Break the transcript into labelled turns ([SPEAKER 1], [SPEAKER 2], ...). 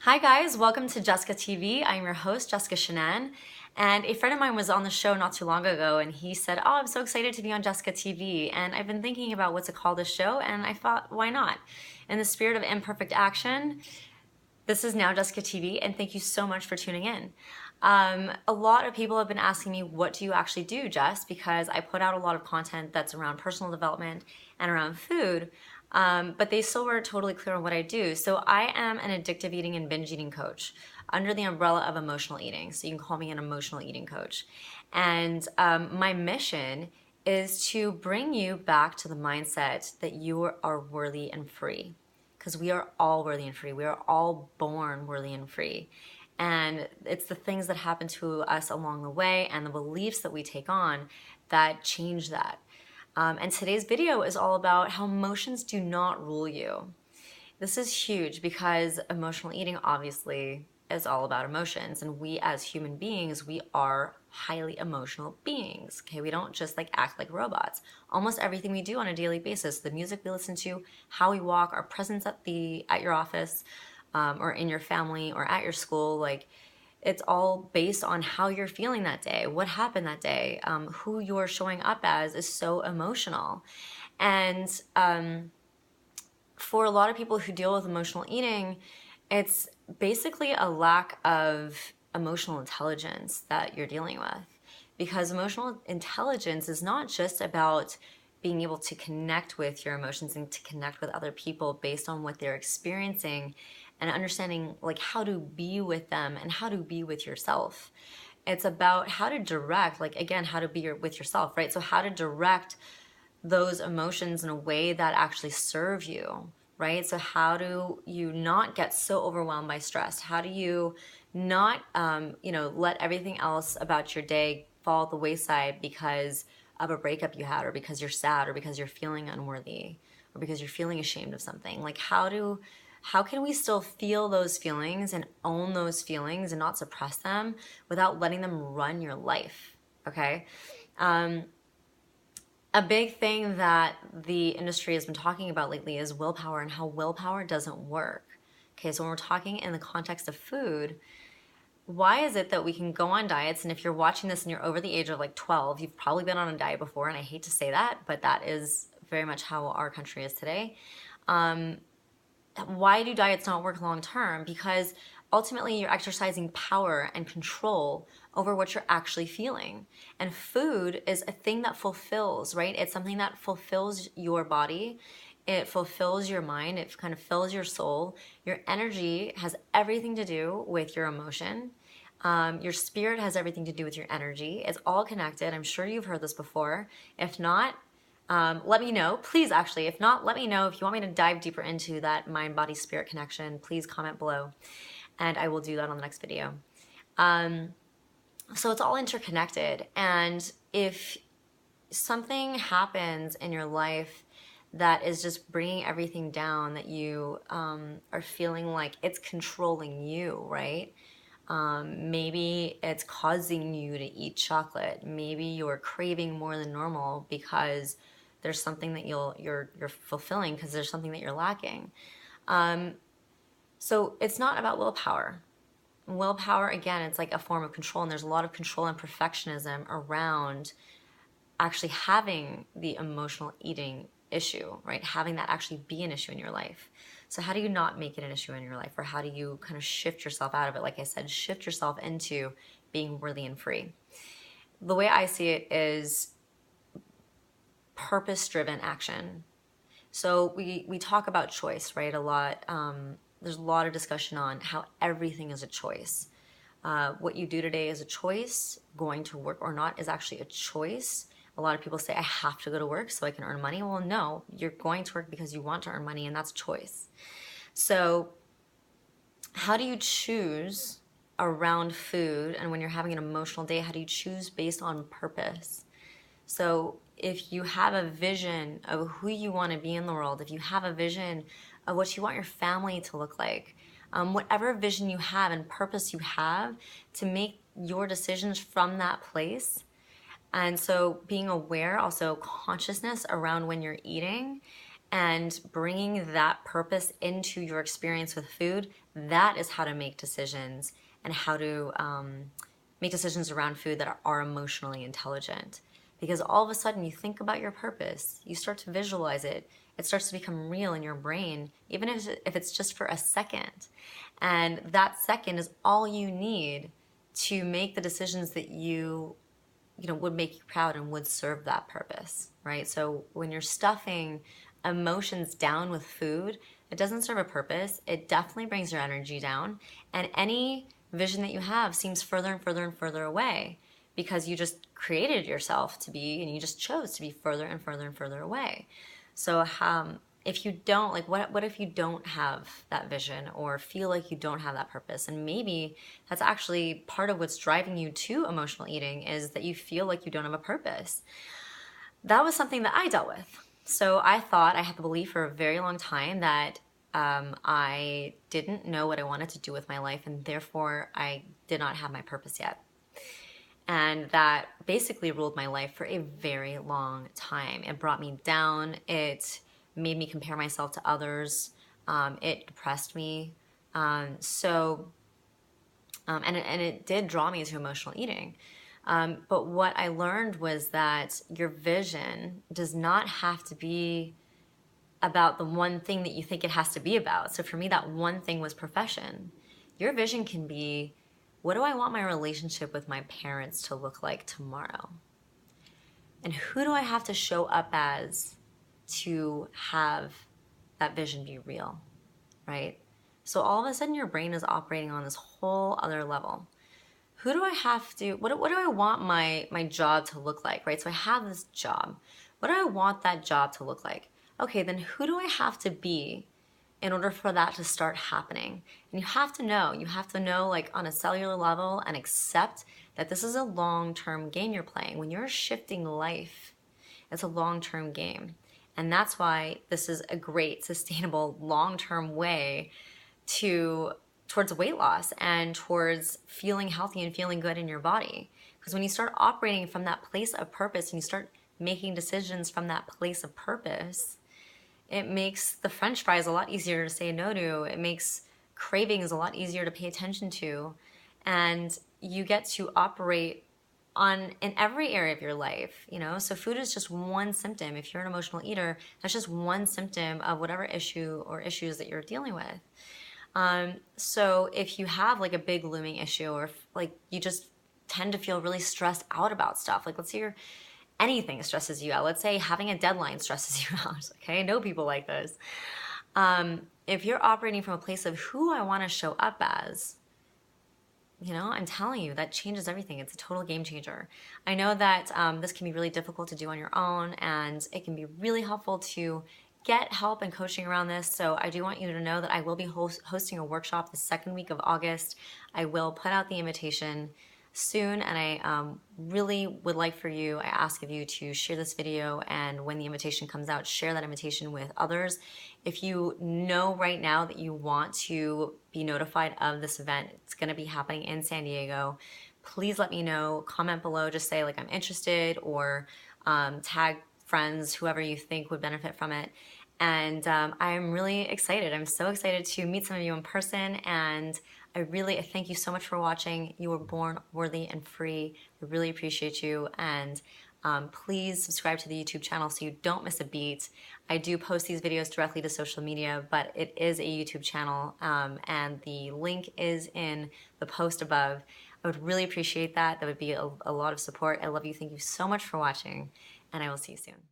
[SPEAKER 1] Hi guys, welcome to Jessica TV. I'm your host, Jessica Shanann, and a friend of mine was on the show not too long ago and he said, oh, I'm so excited to be on Jessica TV, and I've been thinking about what to call this show, and I thought, why not? In the spirit of imperfect action, this is now Jessica TV, and thank you so much for tuning in. A lot of people have been asking me, what do you actually do, Jess? Because I put out a lot of content that's around personal development and around food, but they still weren't totally clear on what I do. So I am an addictive eating and binge eating coach under the umbrella of emotional eating. So you can call me an emotional eating coach. And my mission is to bring you back to the mindset that you are worthy and free. Because we are all worthy and free. We are all born worthy and free. And it's the things that happen to us along the way and the beliefs that we take on that change that. And today's video is all about how emotions do not rule you. This is huge because emotional eating obviously is all about emotions, and we as human beings, we are highly emotional beings. Okay, we don't just like act like robots. Almost everything we do on a daily basis, the music we listen to, how we walk, our presence at your office, or in your family or at your school, like it's all based on how you're feeling that day, what happened that day, who you're showing up as is so emotional. And for a lot of people who deal with emotional eating, it's basically a lack of emotional intelligence that you're dealing with. Because emotional intelligence is not just about being able to connect with your emotions and to connect with other people based on what they're experiencing and understanding like how to be with them and how to be with yourself. It's about how to direct, like again, how to be with yourself, right? So how to direct those emotions in a way that actually serve you, right? So how do you not get so overwhelmed by stress? How do you not, let everything else about your day fall at the wayside because of a breakup you had, or because you're sad, or because you're feeling unworthy, or because you're feeling ashamed of something? Like how can we still feel those feelings and own those feelings and not suppress them without letting them run your life? Okay. A big thing that the industry has been talking about lately is willpower and how willpower doesn't work. Okay, so when we're talking in the context of food, why is it that we can go on diets? And if you're watching this and you're over the age of like 12, you've probably been on a diet before, and I hate to say that, but that is very much how our country is today. Why do diets not work long term? Because ultimately you're exercising power and control over what you're actually feeling. And food is a thing that fulfills, right? It's something that fulfills your body. It fulfills your mind. It kind of fills your soul. Your energy has everything to do with your emotion. Your spirit has everything to do with your energy. It's all connected. I'm sure you've heard this before. If not, let me know. Please, actually, if not, let me know. If you want me to dive deeper into that mind, body, spirit connection, please comment below, and I will do that on the next video. So it's all interconnected, and if something happens in your life that is just bringing everything down, that you are feeling like it's controlling you, right? Maybe it's causing you to eat chocolate. Maybe you're craving more than normal because there's something that you're fulfilling because there's something that you're lacking. So it's not about willpower. Willpower, again, it's like a form of control, and there's a lot of control and perfectionism around actually having the emotional eating issue, right? Having that actually be an issue in your life. So how do you not make it an issue in your life? Or how do you kind of shift yourself out of it? Like I said, shift yourself into being worthy and free. The way I see it is purpose-driven action. So we talk about choice, right? A lot. There's a lot of discussion on how everything is a choice. What you do today is a choice. Going to work or not is actually a choice. A lot of people say, I have to go to work so I can earn money. Well, no, you're going to work because you want to earn money, and that's choice. So how do you choose around food? And when you're having an emotional day, how do you choose based on purpose? So if you have a vision of who you want to be in the world, if you have a vision of what you want your family to look like, whatever vision you have and purpose you have, to make your decisions from that place. And so being aware, also consciousness around when you're eating and bringing that purpose into your experience with food, that is how to make decisions and how to make decisions around food that are emotionally intelligent. Because all of a sudden you think about your purpose, you start to visualize it, it starts to become real in your brain, even if it's just for a second. And that second is all you need to make the decisions that would make you proud and would serve that purpose, right? So when you're stuffing emotions down with food, it doesn't serve a purpose. It definitely brings your energy down. And any vision that you have seems further and further and further away because you just created yourself to be, and you just chose to be further and further and further away. So if you don't, like, what if you don't have that vision or feel like you don't have that purpose? And maybe that's actually part of what's driving you to emotional eating, is that you feel like you don't have a purpose. That was something that I dealt with. So I had the belief for a very long time that I didn't know what I wanted to do with my life, and therefore I did not have my purpose yet. And that basically ruled my life for a very long time. It brought me down. It made me compare myself to others. It depressed me. And it did draw me to emotional eating. But what I learned was that your vision does not have to be about the one thing that you think it has to be about. So for me, that one thing was profession. Your vision can be, what do I want my relationship with my parents to look like tomorrow? And who do I have to show up as to have that vision be real, right? So all of a sudden your brain is operating on this whole other level. Who do I have to, what do I want my job to look like, right? So I have this job. What do I want that job to look like? Okay, then who do I have to be in order for that to start happening? And you have to know like on a cellular level, and accept that this is a long-term game you're playing. When you're shifting life, it's a long-term game. And that's why this is a great, sustainable, long-term way towards weight loss and towards feeling healthy and feeling good in your body. Because when you start operating from that place of purpose and you start making decisions from that place of purpose, it makes the French fries a lot easier to say no to. It makes cravings a lot easier to pay attention to. And you get to operate in every area of your life, So food is just one symptom. If you're an emotional eater, that's just one symptom of whatever issue or issues that you're dealing with. So if you have like a big looming issue, or if, like, you just tend to feel really stressed out about stuff, like let's say anything stresses you out. Let's say having a deadline stresses you out. Okay, I know people like this. If you're operating from a place of who I want to show up as, I'm telling you, that changes everything. It's a total game changer. I know that this can be really difficult to do on your own, and it can be really helpful to get help and coaching around this. So I do want you to know that I will be hosting a workshop the second week of August. I will put out the invitation soon, and I really would like for you, I ask of you to share this video, and when the invitation comes out, share that invitation with others. If you know right now that you want to be notified of this event, it's going to be happening in San Diego, please let me know. Comment below, just say like I'm interested, or tag friends, whoever you think would benefit from it. And I'm really excited. I'm so excited to meet some of you in person, and I thank you so much for watching. You were born worthy and free. I really appreciate you, and please subscribe to the YouTube channel so you don't miss a beat. I do post these videos directly to social media, but it is a YouTube channel, and the link is in the post above. I would really appreciate that. That would be a lot of support. I love you. Thank you so much for watching, and I will see you soon.